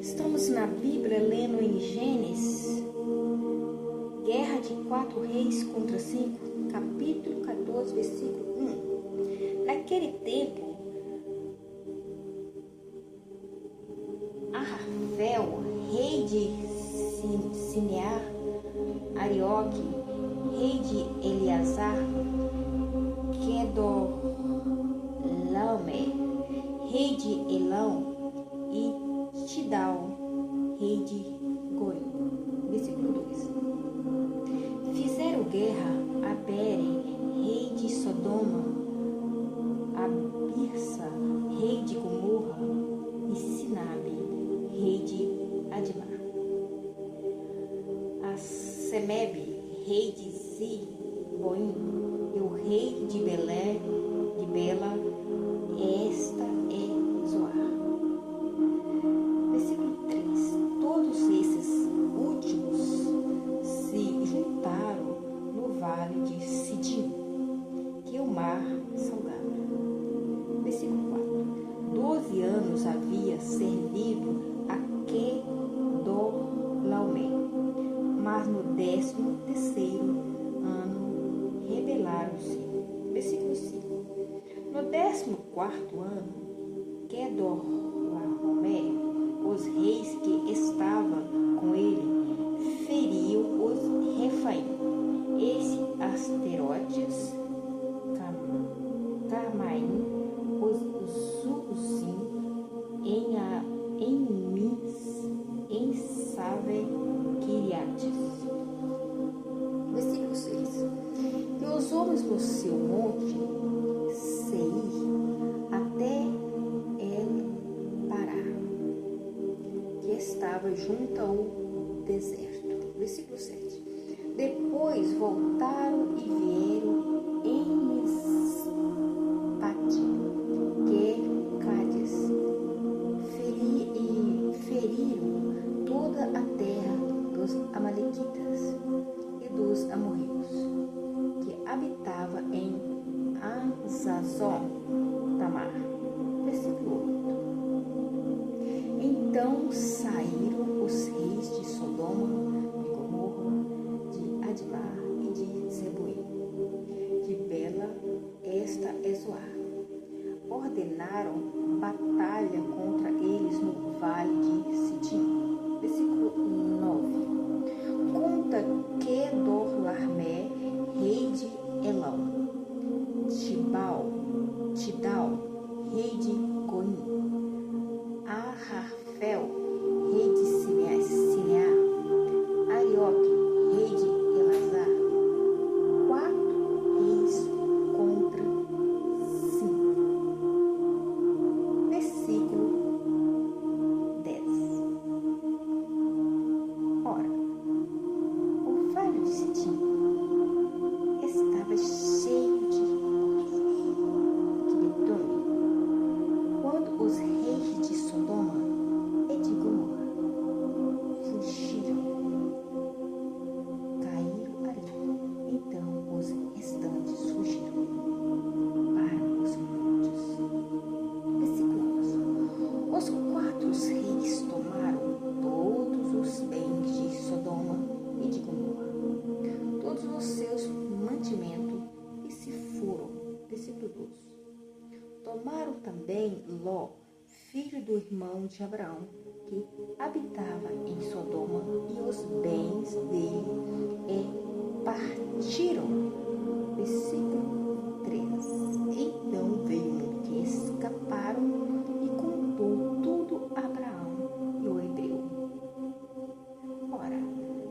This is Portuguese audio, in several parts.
Estamos na Bíblia lendo em Gênesis, Guerra de 4 Reis contra 5, capítulo 14, versículo 1. Naquele tempo, Arrafel, rei de Sinear, Arioque, rei de Eleazar, Quedorlaomer, rei de Elão, e Tidal, rei de Goim. Versículo 2. Fizeram guerra a Bere, rei de Sodoma, a Birsa, rei de Gomorra, e Sinabe, rei de Admar. A Semebe, rei de Ziboim, e o rei de Belé, de Bela, esta é Zoar. Versículo 3. Todos esses últimos se juntaram no vale de Sidim, que é o mar salgado. Versículo 4. 12 anos havia servido a Quedorlaomer, mas no 13º ano rebelaram-se. Versículo 5. No 14º ano, Quedorlaomer, os reis que estavam com ele, feriam os Refaim, esse Asterotes, Carmaim, os Zuzim, em Mis, em Save, Quiriates. Versículo 6. E os homens do seu monte, Seir, até El-Pará, que estava junto ao deserto. Versículo 7. Depois voltaram e vieram em Mispate, que é Cádiz, feriram toda a terra dos Amalequitas e dos amorreus, que habitava em Azazon Tamar. Versículo 8. Então saíram os reis de Sodoma, de Gomorra, de Admar e de Zeboim, de Bela, esta é Zoar. Ordenaram batalha contra eles no vale de Sidim. Versículo 9. Contra Quedorlaomer, rei de Elão, Tidal, rei de Goim, Arrafel, rei de Sinear, Arioque, rei de Elazar. 4 reis contra 5. Versículo 10. Ora, o vale de Sidim estava cheio de betume, quando os reis de Sodoma e de Gomorra fugiram, caíram ali. Então os restantes fugiram para os montes. Versículo 11. Os 4 reis tomaram todos os bens de Sodoma e de Gomorra, todos os seus mantimentos, e se foram. Versículo 12. Tomaram também Ló, filho do irmão de Abraão, que habitava em Sodoma, e os bens dele, e partiram. Versículo 13. Então veio um que escaparam e contou tudo a Abraão e o hebreu. Ora,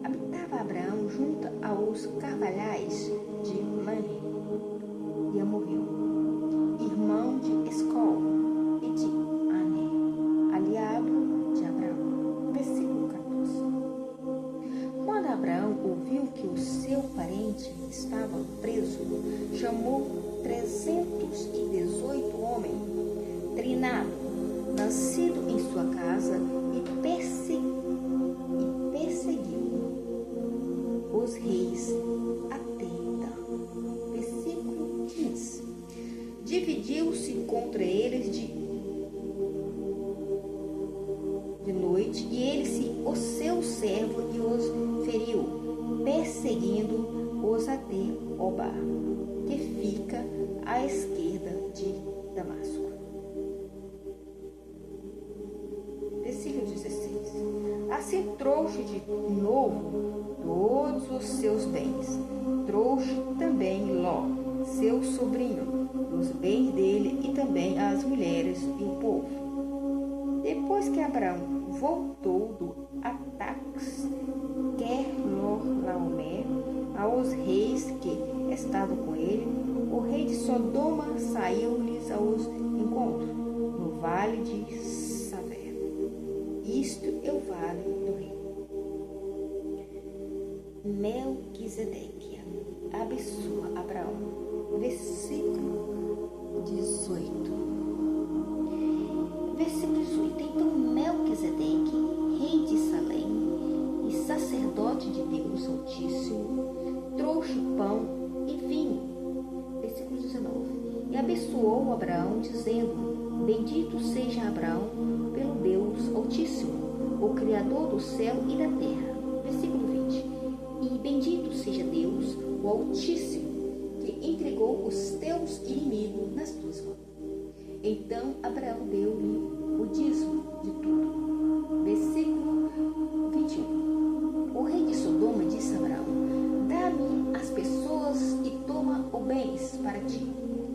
habitava Abraão junto aos carvalhais de Mamre, e morreu, irmão de Escol e de Ané, aliado de Abraão. Versículo 14. Quando Abraão ouviu que o seu parente estava preso, chamou 318 homens treinados 20. E ele se o seu servo e os feriu, perseguindo-os até Obá, que fica à esquerda de Damasco. Versículo 16. Assim trouxe de novo todos os seus bens. Trouxe também Ló, seu sobrinho, os bens dele e também as mulheres e o povo. Depois que Abraão voltou do ataques Querlaomer aos reis que estavam com ele, o rei de Sodoma saiu-lhes aos encontros no vale de Saver. Isto é o vale do rei. Melquisedeque abençoa Abraão. Versículo 18. Versículo 18. Então Melquisedeque, rei de Salém e sacerdote de Deus Altíssimo, trouxe pão e vinho. Versículo 19. E abençoou Abraão, dizendo: Bendito seja Abraão pelo Deus Altíssimo, o Criador do céu e da terra. Versículo 20. E bendito seja Deus, o Altíssimo, que entregou os teus inimigos nas tuas mãos. Então Abraão deu-lhe o dízimo de tudo. Versículo 21. O rei de Sodoma disse a Abraão: Dá-me as pessoas e toma o bens para ti.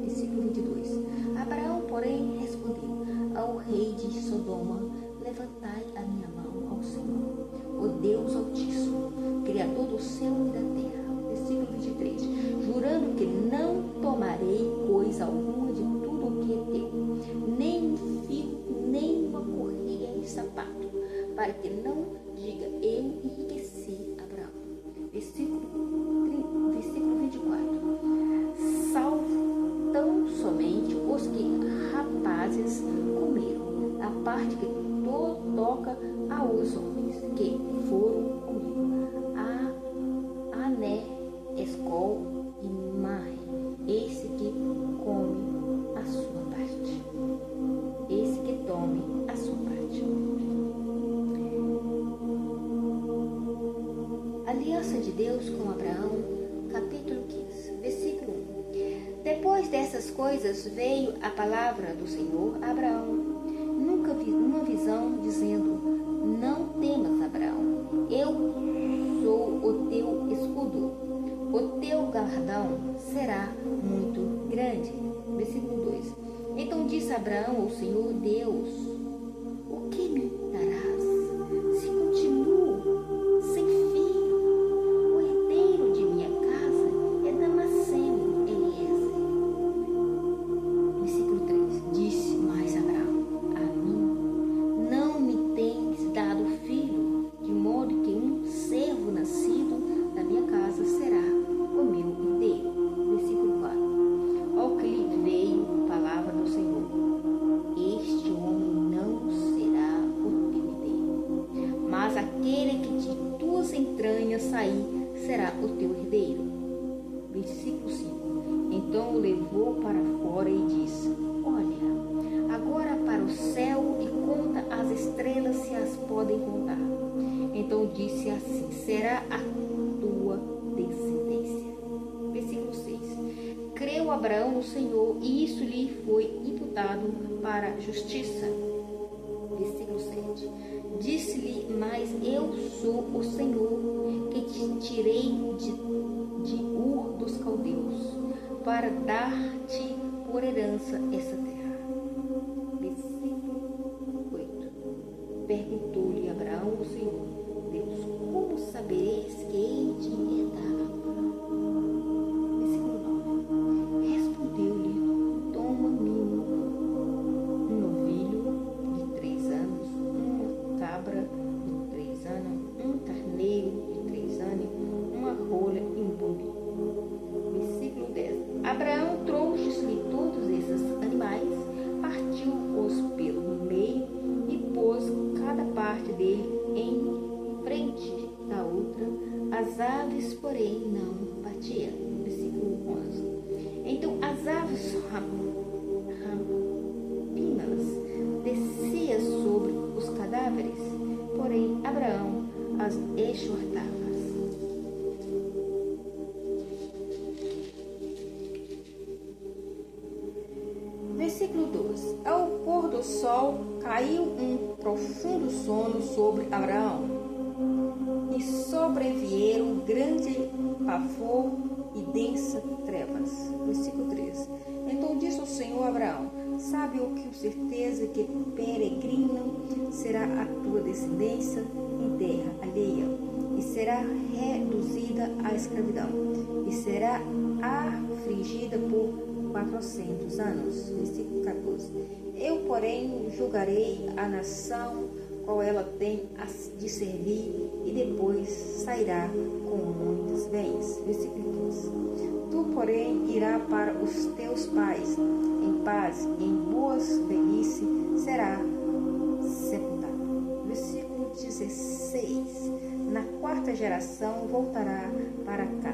Versículo 22. Abraão, porém, respondeu ao rei de Sodoma: Levantai a minha mão ao Senhor, o Deus Altíssimo, Criador do céu e da terra. Versículo 23. Jurando que não tomarei coisa alguma de tudo o que é teu, nem um fio, nem uma correia de sapato, para que não diga: eu enriqueci Abraão. Versículo 24. Salvo tão somente os que rapazes comeram, a parte que toca aos homens que foram comigo. Ané, Escol e Marre, esse que come a sua parte. Esse que tome a sua parte. Aliança de Deus com Abraão, capítulo 15, versículo 1. Depois dessas coisas veio a palavra do Senhor a Abraão, numa visão, dizendo: Não temas, Abraão, eu sou o teu escudo, o teu galardão será muito grande. Versículo 2. Então disse Abraão ao Senhor Deus: O que me darás se continuo sem filho? O herdeiro de minha casa é Damasceno Eliezer. Versículo 3. Disse mais Abraão a mim: Não me tens dado filho, de modo que um servo nascido da minha casa será o meu herdeiro. Versículo 4. Ao que lhe veio a palavra do Senhor: Este homem não será o teu herdeiro, mas aquele que de tuas entranhas sair será o teu herdeiro. Versículo 5. Então o levou para fora e disse: Olha agora para o céu e conta as estrelas, se as podem contar. Então disse assim: Será a tua descendência. Versículo 6. Creu Abraão no Senhor, e isso lhe foi imputado para justiça. Versículo 7. Disse-lhe: Mas eu sou o Senhor, que te tirei de Ur dos Caldeus, para dar-te por herança essa terra. Versículo 8. Perguntou-lhe Abraão ao Senhor Deus: Como sabereis que hei de herdar? Versículo 9. Respondeu-lhe: Toma-me um novilho de 3 anos, uma cabra de 3 anos, um carneiro de 3 anos, uma rola e um pombinho. Versículo 10. Abraão trouxe-lhe todos esses animais, partiu-os pelo meio e pôs cada parte dele em frente da outra. As aves, porém, não batiam. Versículo 11. Então as aves rapinas desciam sobre os cadáveres, as exortava. Versículo 12. Ao pôr do sol, caiu um profundo sono sobre Abraão, e sobrevieram grande pavor e densa trevas. Versículo 13. Então disse o Senhor a Abraão: sabe o que certeza que peregrinam será a tua descendência em terra alheia, e será reduzida à escravidão, e será afligida por 400 anos. Versículo 14. Eu, porém, julgarei a nação qual ela tem de servir, e depois sairá com muitos bens. Versículo 15. Tu, porém, irá para os teus pais em paz, e em boas velhice será sepultado. Versículo 16. Na quarta geração voltará para cá,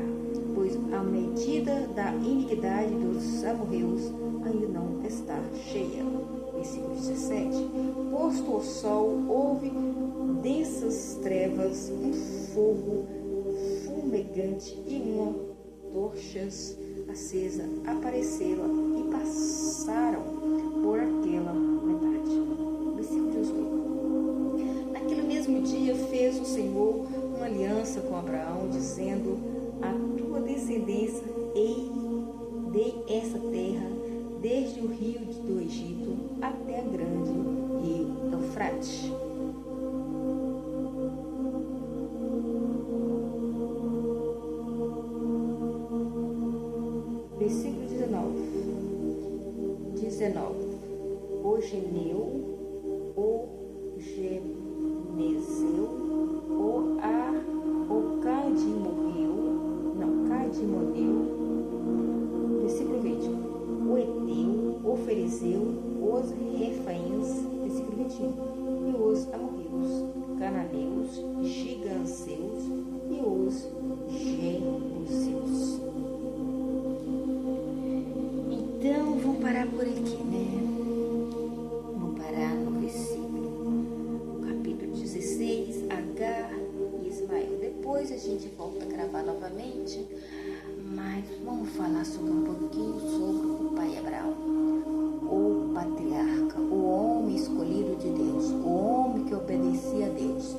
pois a medida da iniquidade dos amorreus ainda não está cheia. Versículo 17. Posto o sol, houve densas trevas, um fogo fumegante e uma tochas acesa apareceram e passaram por aquela metade. Versículo 18. Naquele mesmo dia fez o Senhor uma aliança com Abraão, dizendo: a tua descendência dei essa terra, desde o rio do Egito até a grande rio Eufrates. Versículo 19. O Geneu, o Genezeu, o Cadimoneu. Versículo 20. O Eteu, o Ferezeu, os Refaíns. Versículo 21. E os amorreus, cananeus, giganseus e os jebuseus. Então, vamos parar por aqui, né? Vamos parar no capítulo 16, Agar e Ismael. Depois a gente volta a gravar novamente, mas vamos falar sobre um pouquinho sobre o pai Abraão, o patriarca, o homem escolhido de Deus, o homem que obedecia a Deus.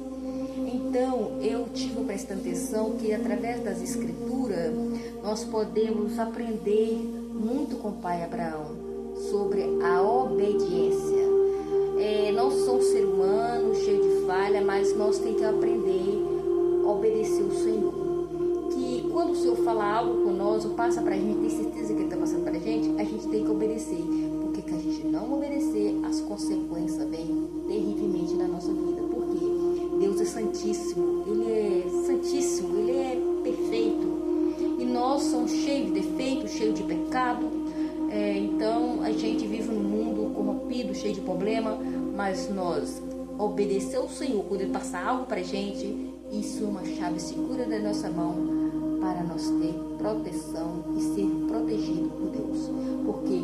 Então, eu tive prestando atenção que através das escrituras nós podemos aprender muito com o pai Abraão sobre a obediência. Nós somos seres humanos, cheios de falha, mas nós temos que aprender a obedecer o Senhor. Que quando o Senhor fala algo com nós, ou passa para a gente, tem certeza que Ele está passando para a gente tem que obedecer. Porque que a gente não obedecer, as consequências vêm terrivelmente na nossa vida. Porque Deus é santíssimo, Ele é perfeito. E nós somos cheios de defeitos, cheios de pecado. Então a gente vive num mundo corrompido, cheio de problema, mas nós obedecer ao Senhor, quando Ele passar algo para a gente, isso é uma chave segura da nossa mão para nós ter proteção e ser protegido por Deus. Porque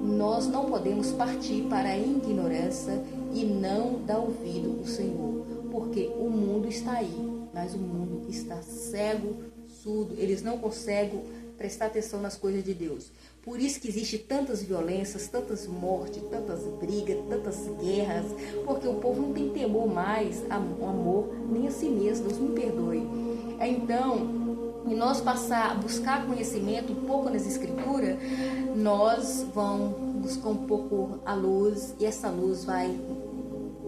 nós não podemos partir para a ignorância e não dar ouvido ao Senhor. Porque o mundo está aí, mas o mundo está cego, surdo, eles não conseguem prestar atenção nas coisas de Deus. Por isso que existe tantas violências, tantas mortes, tantas brigas, tantas guerras, porque o povo não tem temor mais ao amor, nem a si mesmo. Deus me perdoe. Então, e nós buscar conhecimento um pouco nas escrituras, nós vamos buscar um pouco a luz, e essa luz vai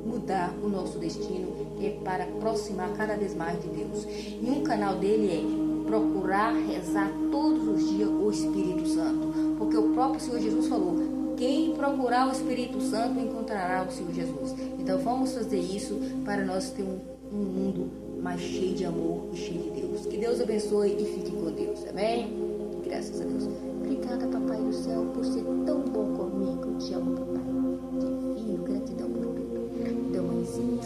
mudar o nosso destino, que é para aproximar cada vez mais de Deus. E um canal dele é procurar rezar todos os dias o Espírito Santo, porque o próprio Senhor Jesus falou: quem procurar o Espírito Santo encontrará o Senhor Jesus. Então vamos fazer isso para nós ter um mundo mais cheio de amor e cheio de Deus. Que Deus abençoe e fique com Deus, amém? Graças a Deus. Obrigada, Papai do céu, por ser tão bom comigo. Eu te amo, Papai. Divino, gratidão por tudo. Então, mãezinha,